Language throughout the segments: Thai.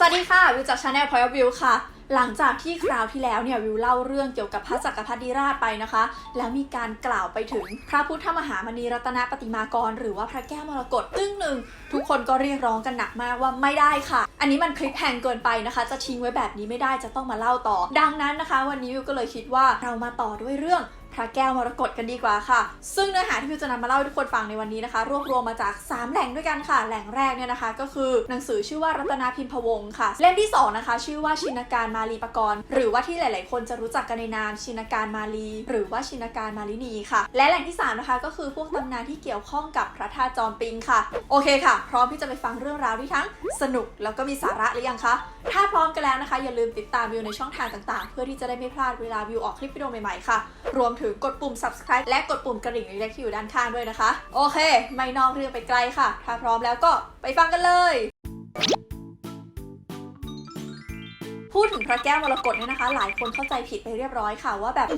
วัสดีค่ะวิวจาก Channel Point of View ค่ะหลังจากที่คราวที่แล้วเนี่ยวิวเล่าเรื่องเกี่ยวกับพระจักรพรรดิราชไปนะคะแล้วมีการกล่าวไปถึงพระพุทธมหามณีรัตนปฏิมากรหรือว่าพระแก้วมรกตซึ่งทุกคนก็เรียกร้องกันหนักมากว่าไม่ได้ค่ะอันนี้มันคลิปแพงเกินไปนะคะจะทิ้งไว้แบบนี้ไม่ได้จะต้องมาเล่าต่อดังนั้นนะคะวันนี้วิวก็เลยคิดว่าเรามาต่อด้วยเรื่องพระแก้วมรกตกันดีกว่าค่ะซึ่งเนื้อหาที่วิวจะนำมาเล่าให้ทุกคนฟังในวันนี้นะคะรวบรวมมาจาก3แหล่งด้วยกันค่ะแหล่งแรกเนี่ยนะคะก็คือหนังสือชื่อว่ารัตนพิมพวงศ์ค่ะเล่มที่2นะคะชื่อว่าชินการมาลีปกรณ์หรือว่าที่หลายๆคนจะรู้จักกันในนามชินการมาลีหรือว่าชินการมาลินีค่ะและแหล่งที่3นะคะก็คือพวกตำนานที่เกี่ยวข้องกับพระธาตุจอมปิงค่ะโอเคค่ะพร้อมที่จะไปฟังเรื่องราวที่ทั้งสนุกแล้วก็มีสาระหรือยังคะถ้าพร้อมกันแล้วนะคะอย่าลืมติดตามวิวในช่องทางต่างๆเพื่อที่จะได้ไม่พลาดเวลาวิวออกคลิปวิดีโอใหม่ๆค่ะรวมถึงกดปุ่ม subscribe และกดปุ่มกระดิ่งเล็กๆที่อยู่ด้านข้างด้วยนะคะโอเคไม่นอกเรื่องไปไกลค่ะถ้าพร้อมแล้วก็ไปฟังกันเลยพูดถึงพระแก้วมรกตเนี่ยนะคะหลายคนเข้าใจผิดไปเรียบร้อยค่ะว่าแบบ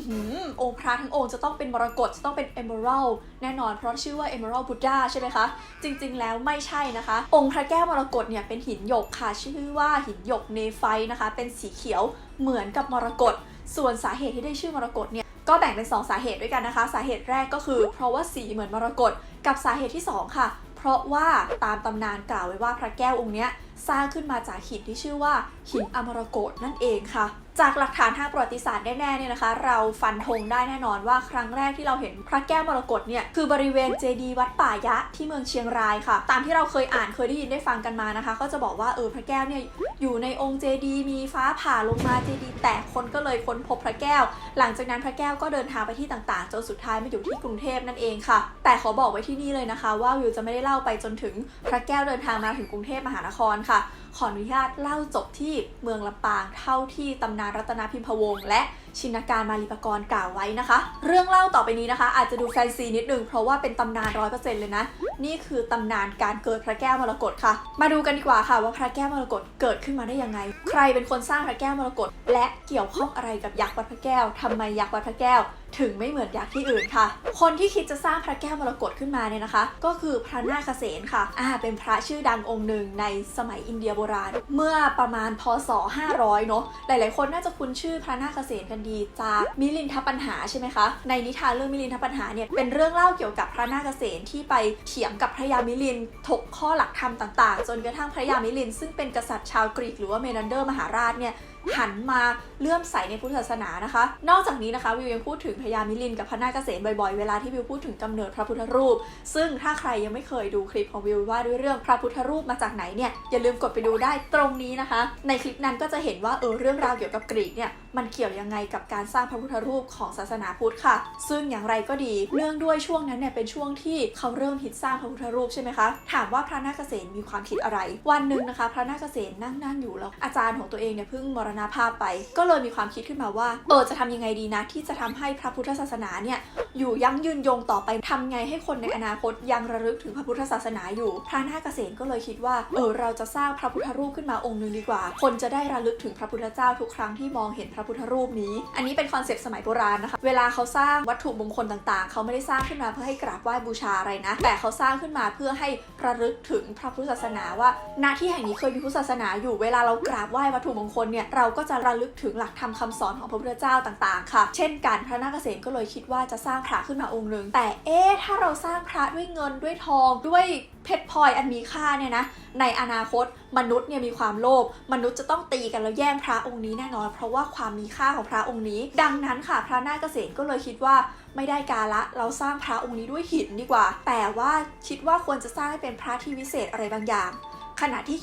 องค์พระทั้งองค์จะต้องเป็นมรกตจะต้องเป็น Emerald แน่นอนเพราะชื่อว่า Emerald Buddha ใช่ไหมคะจริงๆแล้วไม่ใช่นะคะองค์พระแก้วมรกตเนี่ยเป็นหินหยกค่ะชื่อว่าหินหยกเนไฟต์นะคะเป็นสีเขียวเหมือนกับมรกตส่วนสาเหตุที่ได้ชื่อมรกตเนี่ยก็แบ่งเป็น2สาเหตุด้วยกันนะคะสาเหตุแรกก็คือเพราะว่าสีเหมือนมรกตกับสาเหตุที่2ค่ะเพราะว่าตามตำนานกล่าวไว้ว่าพระแก้วองค์เนี้ยสร้างขึ้นมาจากหินที่ชื่อว่าหินอมรกตนั่นเองค่ะจากหลักฐานทางประวัติศาสตร์แน่ๆเนี่ยนะคะเราฟันธงได้แน่นอนว่าครั้งแรกที่เราเห็นพระแก้วมรกตเนี่ยคือบริเวณเจดีย์วัดป่ายะที่เมืองเชียงรายค่ะตามที่เราเคยอ่านเคยได้ยินได้ฟังกันมานะคะก็จะบอกว่าพระแก้วเนี่ยอยู่ในองค์เจดีย์มีฟ้าผ่าลงมาเจดีย์แตกคนก็เลยค้นพบพระแก้วหลังจากนั้นพระแก้วก็เดินทางไปที่ต่างๆจนสุดท้ายมาอยู่ที่กรุงเทพนั่นเองค่ะแต่ขอบอกไว้ที่นี่เลยนะคะว่าวิวจะไม่ได้เล่าไปจนถึงพระแก้วเดินทางมาถึงกรุงเทพมหานครค่ะขออนุญาตเล่าจบที่เมืองลำปางเท่าที่ตำนานรัตนพิมพวงศ์และชินการมาลีปกรณ์กล่าวไว้นะคะเรื่องเล่าต่อไปนี้นะคะอาจจะดูแฟนซีนิดนึงเพราะว่าเป็นตำนาน 100% เลยนะนี่คือตำนานการเกิดพระแก้วมรกตค่ะมาดูกันดีกว่าค่ะว่าพระแก้วมรกตเกิดขึ้นมาได้ยังไงใครเป็นคนสร้างพระแก้วมรกตและเกี่ยวข้องอะไรกับยักษ์วัดพระแก้วทำไมยักษ์วัดพระแก้วถึงไม่เหมือนยักษ์ที่อื่นค่ะคนที่คิดจะสร้างพระแก้วมรกตขึ้นมาเนี่ยนะคะก็คือพระนาคเษนค่ะเป็นพระชื่อดังองค์หนึ่งในสมัยอินเดียโบราณเมื่อประมาณพ.ศ. 500เนาะหลายๆคนน่าจะคุ้นชื่อพระนาคเษนกันดีจากมิลินทปัญหาใช่ไหมคะในนิทานเรื่องมิลินทปัญหาเนี่ยเป็นเรื่องเล่าเกี่ยวกับพระนาคเษนที่ไปเถียงกับพระยามิลินถกข้อหลักธรรมต่างๆจนกระทั่งพระยามิลินซึ่งเป็นกษัตริย์ชาวกรีกหรือว่าเมนันเดอร์มหาราชเนี่ยหันมาเลื่อมใสในพุทธศาสนานะคะนอกจากนี้นะคะวิวยังพูดถึงพญามิลินกับพระนาคเษนบ่อยๆเวลาที่วิวพูดถึงกำเนิดพระพุทธรูปซึ่งถ้าใครยังไม่เคยดูคลิปของวิวว่าด้วยเรื่องพระพุทธรูปมาจากไหนเนี่ยอย่าลืมกดไปดูได้ตรงนี้นะคะในคลิปนั้นก็จะเห็นว่าเรื่องราวเกี่ยวกับกรีกเนี่ยมันเกี่ยวยังไงกับการสร้างพระพุทธรูปของศาสนาพุทธค่ะซึ่งอย่างไรก็ดีเนื่องด้วยช่วงนั้นเนี่ยเป็นช่วงที่เขาเริ่มฮิตสร้างพระพุทธรูปใช่ไหมคะถามว่าพระนาคเษนมีความคิดอะไรวันหนึ่งนะคะพระนาคเษนนั่งอยู่แล้วอาจารย์ของตัวเองเนี่ยเพิ่งมรณภาพไปก็เลยมีความคิดขึ้นมาว่าจะทำยังไงดีนะที่จะทำให้พระพุทธศาสนาเนี่ยอยู่ยั่งยืนยงต่อไปทำไงให้คนในอนาคตยังระลึกถึงพระพุทธศาสนาอยู่พระนาคเษนก็เลยคิดว่าเราจะสร้างพระพุทธรูปขึ้นมาองค์นึงดีกว่าคนจะได้ระลึกถึงพระพุทธเจ้าทุกครั้งที่มองเห็นพระพุทธรูปนี้อันนี้เป็นคอนเซปต์สมัยโบราณนะคะเวลาเขาสร้างวัตถุมงคลต่างๆเขาไม่ได้สร้างขึ้นมาเพื่อให้กราบไหว้บูชาอะไรนะแต่เขาสร้างขึ้นมาเพื่อให้ระลึกถึงพระพุทธศาสนาว่าณที่แห่งนี้เคยมีพุทธศาสนาอยู่เวลาเรากราบไหว้วัตถุมงคลเนี่ยเราก็จะระลึกถึงหลักธรรมคำสอนของพระพุทธเจ้าต่างๆค่ะเช่นกันพระนาคเษนก็เลยคิดว่าจะสร้างพระขึ้นมาองค์นึงแต่ถ้าเราสร้างพระด้วยเงินด้วยทองด้วยเพชรพลอยอันมีค่าเนี่ยนะในอนาคตมนุษย์เนี่ยมีความโลภมนุษย์จะต้องตีกันแล้วแย่งพระองค์นี้แน่นอนเพราะว่าความมีค่าของพระองค์นี้ดังนั้นค่ะพระนาคเษนก็เลยคิดว่าไม่ได้กาละเราสร้างพระองค์นี้ด้วยหินดีกว่าแต่ว่าคิดว่าควรจะสร้างให้เป็นพระที่วิเศษอะไรบางอย่างขณะที่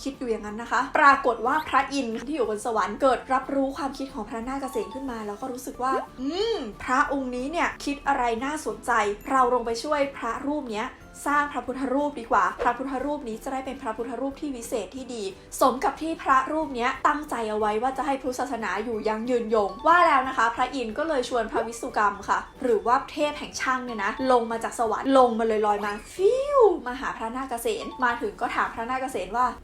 คิดอยู่อย่างนั้นนะคะปรากฏว่าพระอินทร์ที่อยู่บนสวรรค์เกิดรับรู้ความคิดของพระนาคเษนขึ้นมาแล้วก็รู้สึกว่าพระองค์นี้เนี่ยคิดอะไรน่าสนใจเราลงไปช่วยพระรูปเนี้ยสร้างพระพุทธรูปดีกว่าพระพุทธรูปนี้จะได้เป็นพระพุทธรูปที่วิเศษที่ดีสมกับที่พระรูปนี้ตั้งใจเอาไว้ว่าจะให้พุทธศาสนาอยู่ยั่งยืนยงว่าแล้วนะคะพระอินทร์ก็เลยชวนพระวิสุกรรมค่ะหรือว่าเทพแห่งช่างเนี่ยนะลงมาจากสวรรค์ลงมาเลยลอยมาฟิวมาหาพระนาคเษนมาถึงก็ถามพระนาคเษนว่า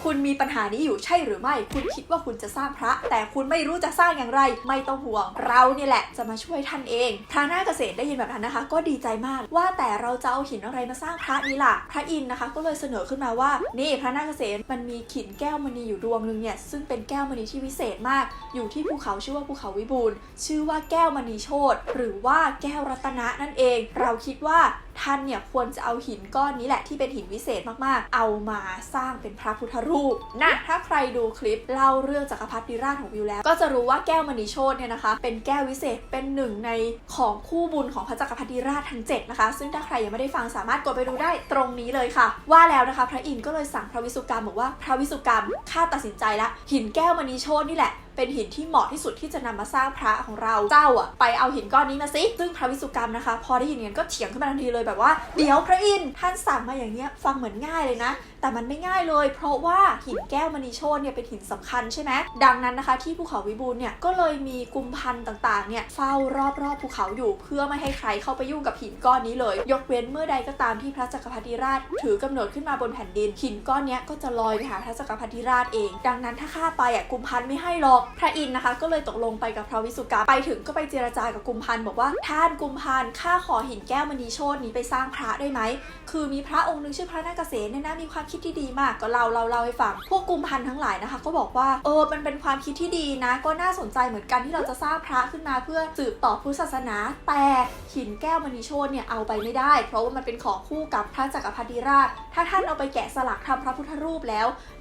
คุณมีปัญหานี้อยู่ใช่หรือไม่คุณคิดว่าคุณจะสร้างพระแต่คุณไม่รู้จะสร้างอย่างไรไม่ต้องห่วงเราเนี่ยแหละจะมาช่วยท่านเองพระนาคเษนได้ยินแบบนั้นนะคะก็ดีใจมากว่าแต่เราจะเอาหินอะไร มาสร้างพระนี้ล่ะพระอินทร์นะคะก็เลยเสนอขึ้นมาว่านี่พระนาคเษนมันมีหินแก้วมณีอยู่ดวงนึงเนี่ยซึ่งเป็นแก้วมณีที่วิเศษมากอยู่ที่ภูเขาชื่อว่าภูเขาวิบูลย์ชื่อว่าแก้วมณีโชติหรือว่าแก้วรัตนะนั่นเองเราคิดว่าท่านเนี่ยควรจะเอาหินก้อนนี้แหละที่เป็นหินวิเศษมากๆเอามาสร้างเป็นพระพุทธรูปนะถ้าใครดูคลิปเล่าเรื่องจักรพรรดิราชของวิวแล้วก็จะรู้ว่าแก้วมณีโชติเนี่ยนะคะเป็นแก้ววิเศษเป็นหนึ่งในของคู่บุญของพระจักรพรรดิราชทั้ง7นะคะซึ่งถ้าใครยังไม่ได้ฟังสามารถกดไปดูได้ตรงนี้เลยค่ะว่าแล้วนะคะพระอินทร์ก็เลยสั่งพระวิสุกรรมบอกว่าพระวิสุกรรมข้าตัดสินใจละหินแก้วมณีโชตินี่แหละเป็นหินที่เหมาะที่สุดที่จะนำมาสร้างพระของเราเจ้าไปเอาหินก้อนนี้มาสิซึ่งพระวิสุกรรมนะคะพอได้ยินอย่างนั้นก็เถียงขึ้นมาทันทีเลยแบบว่าเดี๋ยวพระอินทร์ท่านสั่งมาอย่างเงี้ยฟังเหมือนง่ายเลยนะแต่มันไม่ง่ายเลยเพราะว่าหินแก้วมณีโชติเนี่ยเป็นหินสำคัญใช่ไหมดังนั้นนะคะที่ภูเขาวิบูลย์เนี่ยก็เลยมีกุมพันต่างๆเนี่ยเฝ้ารอบภูเขาอยู่เพื่อไม่ให้ใครเข้าไปยุ่งกับหินก้อนนี้เลยยกเว้นเมื่อใดก็ตามที่พระจักรพรรดิราชถือกำเนิดขึ้นมาบนแผ่นดินหินก้อนนี้ก็จะลอยไปหาพระจักรพรรดิราชเองดังนั้นถ้าข้าไปกุมพันไม่ให้หรอกพระอินทร์นะคะก็เลยตกลงไปกับพระวิสุกรรมไปถึงก็ไปเจรจากับกุมพันบอกว่าท่านกุมพันข้าขอหินแก้วมณีโชตินี้ไปสร้างพระได้ไหมคือมีพระองค์นึงชื่อพระนาคเษนเนี่ยนะมีความคิดที่ดีมากก็เล่าให้ฟังพวกกุมพันทั้งหลายนะคะก็บอกว่ามันเป็นความคิดที่ดีนะก็น่าสนใจเหมือนกันที่เราจะสร้างพระขึ้นมาเพื่อสืบต่อพุทธศาสนาแต่หินแก้วมณีโชติเนี่ยเอาไปไม่ได้เพราะว่ามันเป็นของคู่กับพระจักรพรรดิราชถ้าท่านเอาไปแกะสลักทำพระพุทธรูปแล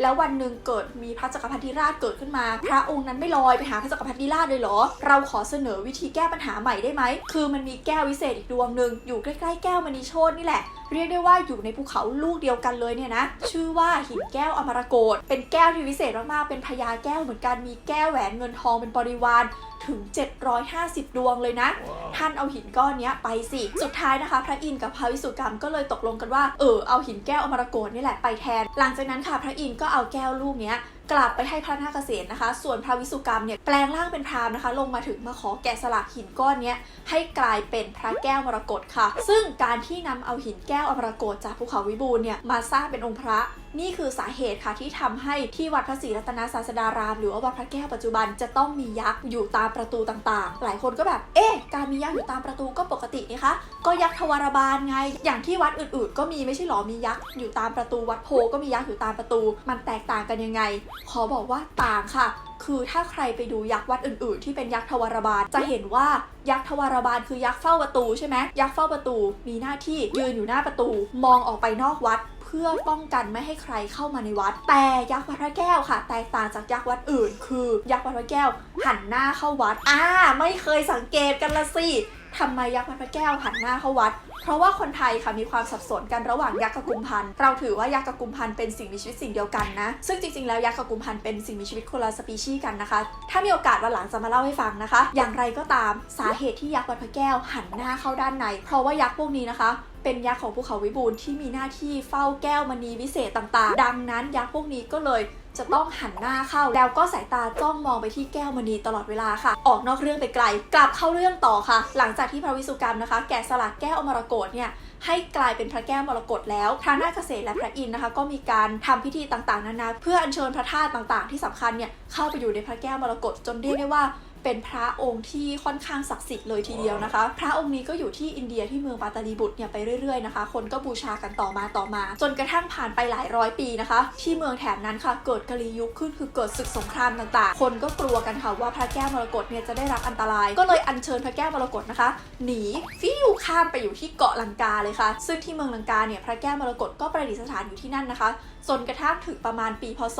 ้ววันหนึ่งเกิดมีพระจักรพรรดิราชเกิดขึ้นมาพระองค์นั้นไม่ลอยไปหาพระจักรพรรดิราชเลยเหรอเราขอเสนอวิธีแก้ปัญหาใหม่ได้ไหมคือมันมีแก้ววิเศษอีกดวงหนึ่งอยู่ใกล้ๆแก้วมณีโชตินี่แหละเรียกได้ว่าอยู่ในภูเขาลูกเดียวกันเลยเนี่ยนะชื่อว่าหินแก้วอมรกตเป็นแก้วที่วิเศษมากๆเป็นพญาแก้วเหมือนกันมีแก้วแหวนเงินทองเป็นบริวารถึง750ดวงเลยนะ ท่านเอาหินก้อนนี้ไปสิสุดท้ายนะคะพระอินทร์กับพระวิสุกรรมก็เลยตกลงกันว่าเอาหินแก้วอมรกตนี่แหละไปแทนหลังจากนั้นค่ะพระอินทร์ก็เอาแก้วลูกนี้กลับไปให้พระนาคเษนนะคะส่วนพระวิสุกรรมเนี่ยแปลงร่างเป็นพราหมณ์นะคะลงมาถึงมาขอแกะสลักหินก้อนนี้ให้กลายเป็นพระแก้วมรกตค่ะซึ่งการที่นำเอาหินแก้วอมรกตจากภูเขาวิบูลย์เนี่ยมาสร้างเป็นองค์พระนี่คือสาเหตุค่ะที่ทำให้ที่วัดพระศรีรัตนศาสดารามหรือว่าวัดพระแก้วปัจจุบันจะต้องมียักษ์อยู่ตามประตูต่างๆหลายคนก็แบบการมียักษ์อยู่ตามประตูก็ปกตินี่คะก็ยักษ์ทวารบาลไงอย่างที่วัดอื่นๆก็มีไม่ใช่หรอมียักษ์อยู่ตามประตูวัดโพก็มียักษ์อยู่ตามประตูมันแตกต่างกันยังไงขอบอกว่าต่างค่ะคือถ้าใครไปดูยักษ์วัดอื่นๆที่เป็นยักษ์ทวารบาลจะเห็นว่ายักษ์ทวารบาลคือยักษ์เฝ้าประตูใช่ไหมยักษ์เฝ้าประตูมีหน้าที่ยืนอยู่หน้าประตูมองออกไปนอกวัดเพื่อป้องกันไม่ให้ใครเข้ามาในวัดแต่ยักษ์วัดพระแก้วค่ะแตกต่างจากยักษ์วัดอื่นคือยักษ์วัดพระแก้วหันหน้าเข้าวัดไม่เคยสังเกตกันละสิทำไมยักษ์วัดพระแก้วหันหน้าเข้าวัดเพราะว่าคนไทยค่ะมีความสับสนกันระหว่างยักษ์กับกุมพันเราถือว่ายักษ์กับกุมพันเป็นสิ่งมีชีวิตสิ่งเดียวกันนะซึ่งจริงๆแล้วยักษ์กับกุมพันเป็นสิ่งมีชีวิตคนละสปีชีส์กันนะคะถ้ามีโอกาสวันหลังจะมาเล่าให้ฟังนะคะอย่างไรก็ตามสาเหตุที่ยักษ์วัดพระแก้วหันหน้าเข้าด้านในเพราะว่ายักษ์พวกนี้นะคะเป็นยักษ์ของภูเขาวิบูลย์ที่มีหน้าที่เฝ้าแก้วมณีวิเศษต่างๆดังนั้นยักษ์พวกนี้ก็เลยจะต้องหันหน้าเข้าแล้วก็สายตาจ้องมองไปที่แก้วมณีตลอดเวลาค่ะออกนอกเรื่องไปไกลกลับเข้าเรื่องต่อค่ะหลังจากที่พระวิสุกรรมนะคะแกะสลักแก้วอมรกตเนี่ยให้กลายเป็นพระแก้วมรกตแล้วพระนาคเษนและพระอินทร์นะคะก็มีการทำพิธีต่างๆนานาเพื่ออัญเชิญพระธาตุต่างๆที่สำคัญเนี่ยเข้าไปอยู่ในพระแก้วมรกตจนเรียกได้ว่าเป็นพระองค์ที่ค่อนข้างศักดิ์สิทธิ์เลยทีเดียวนะคะพระองค์นี้ก็อยู่ที่อินเดียที่เมืองปาตาลีบุตรเนี่ยไปเรื่อยๆนะคะคนก็บูชากันต่อมาจนกระทั่งผ่านไปหลายร้อยปีนะคะที่เมืองแถบนั้นค่ะเกิดกลียุคขึ้นคือเกิดศึกสงครามต่างๆคนก็กลัวกันค่ะว่าพระแก้วมรกตเนี่ยจะได้รับอันตรายก็เลยอัญเชิญพระแก้วมรกตนะคะหนีฟิวข้ามไปอยู่ที่เกาะลังกาเลยค่ะซึ่งที่เมืองลังกาเนี่ยพระแก้วมรกตก็ประดิษฐานอยู่ที่นั่นนะคะจนกระทั่งถึงประมาณปีพศ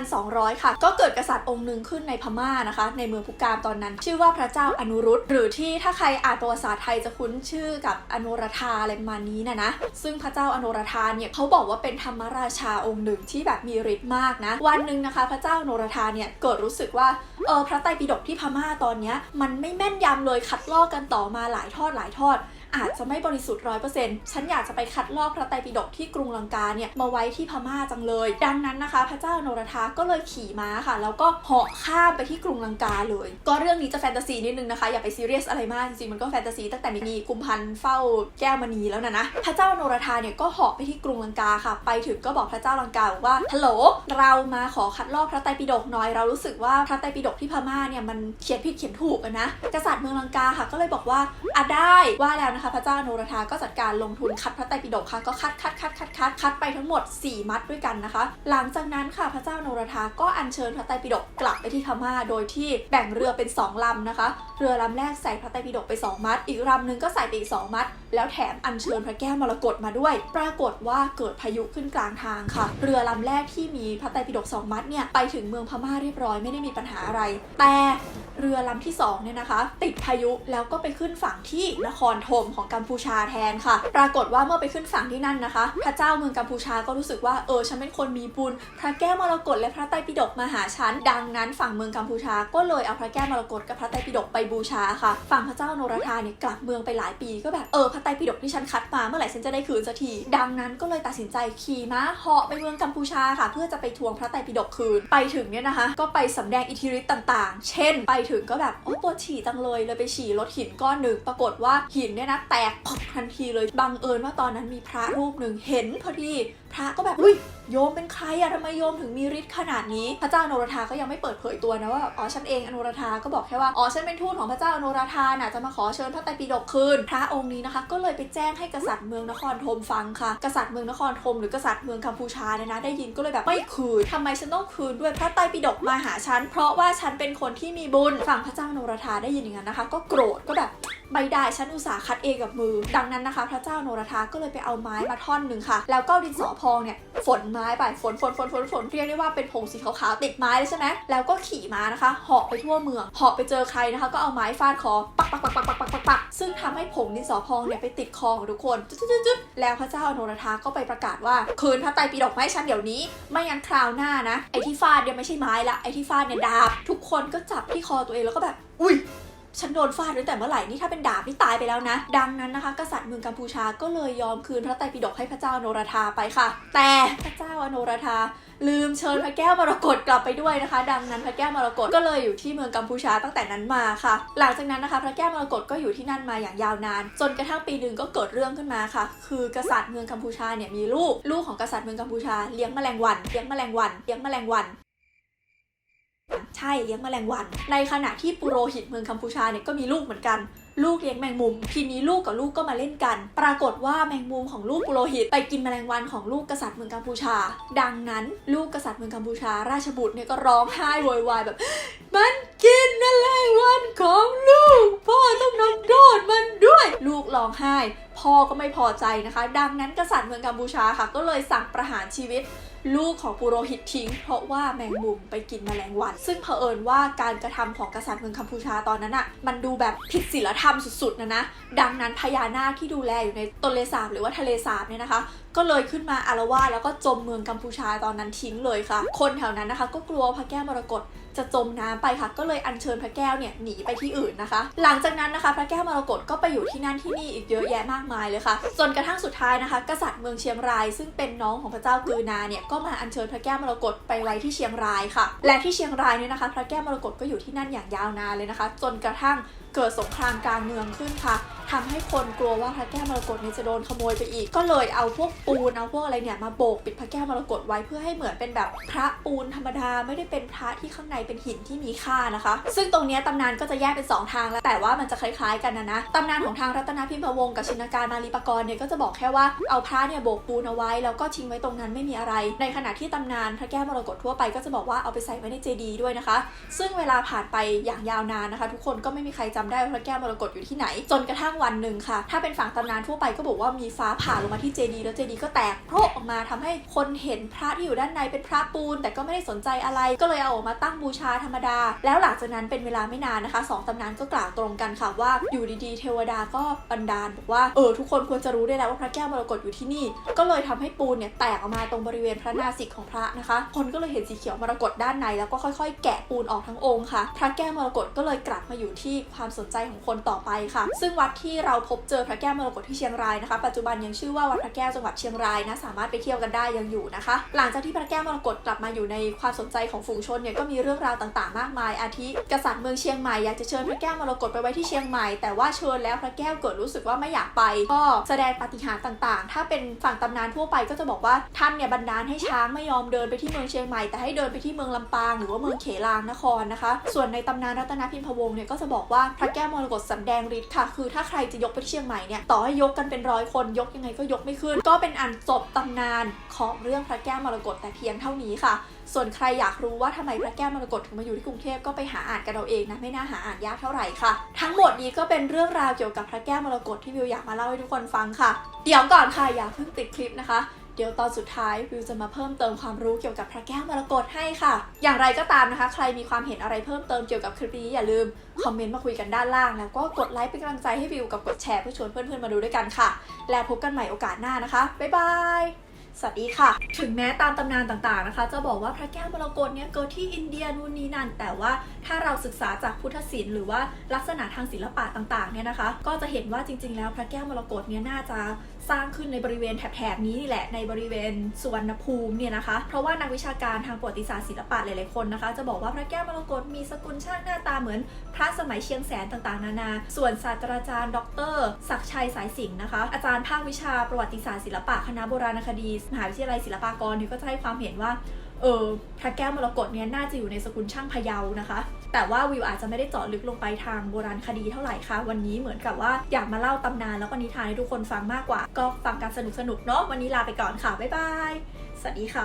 1200ค่ะก็เกิดกษัตริย์องค์หนึ่งขึ้นในพม่านะคะในเมืองพุกามตอนนั้นชื่อว่าพระเจ้าอนุรุตหรือที่ถ้าใครอ่านประวัติศาสตร์ไทยจะคุ้นชื่อกับอโนรธาอะไรประมาณนี้นะซึ่งพระเจ้าอโนรธาเนี่ยเขาบอกว่าเป็นธรรมราชาองค์หนึ่งที่แบบมีฤทธิ์มากนะวันหนึ่งนะคะพระเจ้าอโนรธาเนี่ยเกิดรู้สึกว่าพระไตรปิฎกที่พม่าตอนนี้มันไม่แม่นยำเลยคัดลอกกันต่อมาหลายทอดอาจจะไม่บริสุทธิ์ 100% ฉันอยากจะไปคัดลอกพระไตรปิฎกที่กรุงลังกาเนี่ยมาไว้ที่พม่าจังเลยดังนั้นนะคะพระเจ้าอโนรธาก็เลยขี่ม้าค่ะแล้วก็เหาะข้ามไปที่กรุงลังกาเลยก็เรื่องนี้จะแฟนตาซีนิดนึงนะคะอย่าไปซีเรียสอะไรมากจริงๆมันก็แฟนตาซีตั้งแต่มีกุมพันเฝ้าแก้วมณีแล้วนะพระเจ้าอโนรธาเนี่ยก็เหาะไปที่กรุงลังกาค่ะไปถึงก็บอกพระเจ้าลังกาว่าฮัลโหลเรามาขอคัดลอกพระไตรปิฎกหน่อยเรารู้สึกว่าพระไตรปิฎกที่พม่าเนี่ยมันเขียนผิดเขียนถูกนะกษัตริย์เมืองลังกาค่ะก็เลยบอกว่าได้ว่าแล้วนะคะ นะคะพระเจ้าอโนรธาก็จัดการลงทุนคัดพระไตรปิฎกค่ะก็คัดไปทั้งหมด4 มัดด้วยกันนะคะหลังจากนั้นค่ะพระเจ้าอโนรธาก็อัญเชิญพระไตรปิฎกกลับไปที่พม่าโดยที่แบ่งเรือเป็น2 ลำนะคะเรือลำแรกใส่พระไตรปิฎกไป2 มัดอีกลำนึงก็ใส่ไปอีก2 มัดแล้วแถมอัญเชิญพระแก้วมรกตมาด้วยปรากฏว่าเกิดพายุขึ้นกลางทางค่ะเรือลำแรกที่มีพระไตรปิฎก2 มัดเนี่ยไปถึงเมืองพม่าเรียบร้อยไม่ได้มีปัญหาอะไรแต่เรือลำที่2เนี่ยนะคะติดพายุแล้วก็ไปขึ้นฝั่งที่นครธมของกัมพูชาแทนค่ะปรากฏว่าเมื่อไปขึ้นฝั่งที่นั่นนะคะพระเจ้าเมืองกัมพูชาก็รู้สึกว่าฉันเป็นคนมีบุญพระแก้วมรกตและพระไตรปิฎกมาหาฉันดังนั้นฝั่งเมืองกัมพูชาก็เลยเอาพระแก้วมรกตกับพระไตรปิฎกไปบูชาค่ะฝั่งพระเจ้าอโนรธาเนี่ยกลับเมืองไปหลายปีก็แบบพระไตรปิฎกที่ฉันคัดมาเมื่อไหร่ฉันจะได้คืนสักทีดังนั้นก็เลยตัดสินใจขี่ม้าเหาะไปเมืองกัมพูชาค่ะเพื่อจะไปทวงพระไตรปิฎกคืนไปถึงเนี่ยนะคะก็ไปสำแดงอิทธิฤทธิ์ต่างๆเช่นไปถึงก็แบบปวดฉี่จังเลยไปฉี่รถหินก้อนหนึ่งปรากฏว่าหินเนี่ยนะแตกทันทีเลยบังเอิญว่าตอนนั้นมีพระรูปหนึ่งเห็นพอดีพระก็แบบอุ้ยโยมเป็นใครอะทำไมโยมถึงมีฤทธิ์ขนาดนี้พระเจ้าอโนรธาก็ยังไม่เปิดเผยตัวนะว่าฉันเองอโนรธาก็บอกแค่ว่าฉันเป็นทูตของพระเจ้าอโนรธาน่ะจะมาขอเชิญพระไตรปิฎกคืนพระองค์นี้นะคะก็เลยไปแจ้งให้กษัตริย์เมืองนครธมฟังค่ะกษัตริย์เมืองนครธมหรือกษัตริย์เมืองกัมพูชาเนี่ยนะได้ยินก็เลยแบบไม่คืนทำไมฉันต้องคืนด้วยพระไตรปิฎกมาหาฉันเพราะว่าฉันเป็นคนที่มีบุญฝั่งพระเจ้าอโนรธาได้ยินอย่างนั้นนะคะก็โกรธก็แบบไม่ได้ฉันอุตส่าห์คัดเองกับมือดังนั้นนะคะพระเจ้าอโนรธาก็เลยไปเอาไม้มาท่อนหนึ่งค่ะแล้วก็ดินสอพองเนี่ยฝนไม้ไปฝนเรียกได้ว่าเป็นผงสีขาวๆติดไม้เลยใช่ไหมแล้วก็ขี่ม้านะคะเหาะไปทั่วเมืองเหาะไปเจอใครนะคะก็เอาไม้ฟาดคอปักซึ่งทำให้ผงดินสอพองเนี่ยไปติดคอของทุกคนจุดแล้วพระเจ้าอโนรธาก็ไปประกาศว่าคืนพระไตรปิฎกให้ฉันเดี๋ยวนี้ไม่งั้นคราวหน้านะไอ้ที่ฟาดเนี่ยไม่ใช่ไม้ละไอ้ที่ฟาดเนี่ยดาบทุกคนก็จับที่คอตัวเองแล้วก็แบบอุ้ยฉันโดนฟาดตั้งแต่เมื่อไหร่นี่ถ้าเป็นดาบนี่ตายไปแล้วนะดังนั้นนะคะกษัตริย์เมืองกัมพูชาก็เลยยอมคืนพระไตรปิฎกให้พระเจ้าอโนรธาไปค่ะแต่พระเจ้าอโนรธาลืมเชิญพระแก้วมรกตกลับไปด้วยนะคะดังนั้นพระแก้วมรกตก็เลยอยู่ที่เมืองกัมพูชาตั้งแต่นั้นมาค่ะหลังจากนั้นนะคะพระแก้วมรกตก็อยู่ที่นั่นมาอย่างยาวนานจนกระทั่งปีหนึ่งก็เกิดเรื่องขึ้นมาค่ะคือกษัตริย์เมืองกัมพูชาเนี่ยมีลูกของกษัตริย์เมืองกัมพูชาเลี้ยงแมลงวันใช่เลี้ยงแมลงวันในขณะที่ปุโรหิตเมืองกัมพูชาเนี่ยก็มีลูกเหมือนกันลูกเลี้ยงแมงมุมทีนี้ลูกกับลูกก็มาเล่นกันปรากฏว่าแมงมุมของลูกปุโรหิตไปกินแมลงวันของลูกกษัตริย์เมืองกัมพูชาดังนั้นลูกกษัตริย์เมืองกัมพูชาราชบุตรเนี่ยก็ร้องไห้โวยวายแบบมันกินแมลงวันของลูกพ่อต้องลงโทษมันด้วยลูกร้องไห้พ่อก็ไม่พอใจนะคะดังนั้นกษัตริย์เมืองกัมพูชาค่ะก็เลยสั่งประหารชีวิตลูกของปุโรหิตทิ้งเพราะว่าแมงมุมไปกินแมลงวันซึ่งเผอิญว่าการกระทำของกษัตริย์เมืองกัมพูชาตอนนั้นอะมันดูแบบผิดศีลธรรมสุดๆนะดังนั้นพญานาคที่ดูแลอยู่ในต้นเลสาบหรือว่าทะเลสาบเนี่ยนะคะก็เลยขึ้นมาอาละวาดแล้วก็จมเมืองกัมพูชาตอนนั้นทิ้งเลยค่ะคนแถวนั้นนะคะก็กลัวพระแก้วมรกตจะจมน้ำไปค่ะก็เลยอัญเชิญพระแก้วเนี่ยหนีไปที่อื่นนะคะหลังจากนั้นนะคะพระแก้วมรกตก็ไปอยู่ที่นั่นที่นี่อีกเยอะแยะมากมายเลยค่ะจนกระทั่งสุดท้ายนะคะกษัตริย์เมืองเชียงรายซึ่งเป็นน้องของพระเจ้ากือนาเนี่ยก็มาอัญเชิญพระแก้วมรกตไปไว้ที่เชียงรายค่ะและที่เชียงรายเนี่ยนะคะพระแก้วมรกตก็อยู่ที่นั่นอย่างยาวนานเลยนะคะจนกระทั่งเกิดสงครามกลางเมืองขึ้นค่ะทำให้คนกลัวว่าพระแก้วมรกตเนี่ยจะโดนขโมยไปอีกก็เลยเอาพวกปูนเอาพวกอะไรเนี่ยมาโบกปิดพระแก้วมรกตไว้เพื่อให้เหมือนเป็นแบบพระปูนธรรมดาไม่ได้เป็นพระที่ข้างในเป็นหินที่มีค่านะคะซึ่งตรงนี้ตำนานก็จะแยกเป็น2ทางแล้วแต่ว่ามันจะคล้ายๆกันนะตำนานของทางรัตนพิมพวงศ์กับชินการมาลีปกรณ์เนี่ยก็จะบอกแค่ว่าเอาพระเนี่ยโบกปูนเอาไว้แล้วก็ทิ้งไว้ตรงนั้นไม่มีอะไรในขณะที่ตำนานพระแก้วมรกตทั่วไปก็จะบอกว่าเอาไปใส่ไว้ในเจดีย์ด้วยนะคะซึ่งเวลาผ่านไปอย่างยาวนานนะคะทุกคนก็ไม่มีใครจำได้ว่าพระแก้วมรกตอยู่ที่ไหนจนกระทั่งวันหนึ่งค่ะถ้าเป็นฝั่งตำนานทั่วไปก็บอกว่ามีฟ้าผ่าลงมาที่เจดีย์แล้วเจดีย์ก็แตกโผล่ออกมาทำให้คนเห็นพระที่อยู่ด้านในเป็นพระปูนแต่ก็ไม่ได้สนใจอะไรก็เลยเอาออกมาตั้งบูชาธรรมดาแล้วหลังจากนั้นเป็นเวลาไม่นานนะคะ2ตำนานก็กล่าวตรงกันค่ะว่าอยู่ดีๆเทวดาก็บันดาลบอกว่าทุกคนควรจะรู้ได้แล้วว่าพระแก้วมรกตอยู่ที่นี่ก็เลยทำให้ปูนเนี่ยแตกออกมาตรงบริเวณพระนาสิกของพระนะคะคนก็เลยเห็นสีเขียวมรกตด้านในแล้วก็ค่อยๆแกะปูนออกทั้งองค์ค่ะพระแก้วมรกตก็เลยกลับมาอยู่ที่ความสนใจของคนต่อไปค่ะซึ่งวัดที่เราพบเจอพระแก้วมรกตที่เชียงรายนะคะปัจจุบันยังชื่อว่าวัดพระแก้วจังหวัดเชียงรายนะสามารถไปเที่ยวกันได้ยังอยู่นะคะหลังจากที่พระแก้วมรกตกลับมาอยู่ในความสนใจของฝูงชนเนี่ยก็มีเรื่องราวต่างๆมากมายอาทิกษัตริย์เมืองเชียงใหม่อยากจะเชิญพระแก้วมรกตไปไว้ที่เชียงใหม่แต่ว่าเชิญแล้วพระแก้วเกิดรู้สึกว่าไม่อยากไปก็แสดงปาฏิหาริย์ต่างๆถ้าเป็นฝั่งตำนานทั่วไปก็จะบอกว่าท่านเนี่ยบันดาลให้ช้างไม่ยอมเดินไปที่เมืองเชียงใหม่แต่ให้เดินไปที่เมืองลำปางหรือว่าเมืองเขลางนครนะคะส่วนในตำนานรัตนพิมพวงศ์เนี่ยก็จะบอกว่าพระแก้วมรกตสำแดงฤทธิ์ค่ะคือถ้าใคร รจะยกไปที่เชียงใหม่เนี่ยต่อให้ยกกันเป็น100 คนยกยังไงก็ยกไม่ขึ้นก็เป็นอันจบตำนานของเรื่องพระแก้วมรกตแต่เพียงเท่านี้ค่ะส่วนใครอยากรู้ว่าทำไมพระแก้วมรกตถึงมาอยู่ที่กรุงเทพก็ไปหาอ่านกันเอาเองนะไม่น่าหาอ่านยากเท่าไหร่ค่ะทั้งหมดนี้ก็เป็นเรื่องราวเกี่ยวกับพระแก้วมรกตที่วิวอยากมาเล่าให้ทุกคนฟังค่ะเดี๋ยวก่อนค่ะอย่าเพิ่งปิดคลิปนะคะเดี๋ยวตอนสุดท้ายวิวจะมาเพิ่มเติมความรู้เกี่ยวกับพระแก้วมรกตให้ค่ะอย่างไรก็ตามนะคะใครมีความเห็นอะไรเพิ่มเติมเกี่ยวกับคลิปนี้อย่าลืมคอมเมนต์มาคุยกันด้านล่างแล้วก็กดไลค์เป็นกำลังใจให้วิวกับกดแชร์เพื่อชวนเพื่อนๆมาดูด้วยกันค่ะแล้วพบกันใหม่โอกาสหน้านะคะบ๊ายบายสวัสดีค่ะถึงแม้ตามตำนานต่างๆนะคะจะบอกว่าพระแก้วมรกตเนี่ยเกิดที่อินเดียนู่นนี่นั่นแต่ว่าถ้าเราศึกษาจากพุทธศิลป์หรือว่าลักษณะทางศิลปะต่างๆเนี่ยนะคะก็จะเห็นว่าจริงๆแล้วพระแก้วมรกตเนี่ยน่าจะสร้างขึ้นในบริเวณแถบๆนี้นี่แหละในบริเวณสุวรรณภูมิเนี่ยนะคะเพราะว่านักวิชาการทางประวัติศาสตร์ศิลปะหลายๆคนนะคะจะบอกว่าพระแก้วมรกตมีสกุลช่างหน้าตาเหมือนพระสมัยเชียงแสนต่างๆนานาส่วนศาสตราจารย์ดร.ศักดิ์ชัยสายสิงห์นะคะอาจารย์ภาควิชาประวัติศาสตร์ศิลปะคณะโบราณคดีมหาวิทยาลัยศิลปากรเนี่ยก็จะให้ความเห็นว่าพระแก้วมรกตเนี่ยน่าจะอยู่ในสกุลช่างพะเยานะคะแต่ว่าวิวอาจจะไม่ได้เจาะลึกลงไปทางโบราณคดีเท่าไหร่ค่ะวันนี้เหมือนกับว่าอยากมาเล่าตำนานแล้วก็นิทานให้ทุกคนฟังมากกว่าก็ฟังกันสนุกๆเนาะวันนี้ลาไปก่อนค่ะบ๊ายบายสวัสดีค่ะ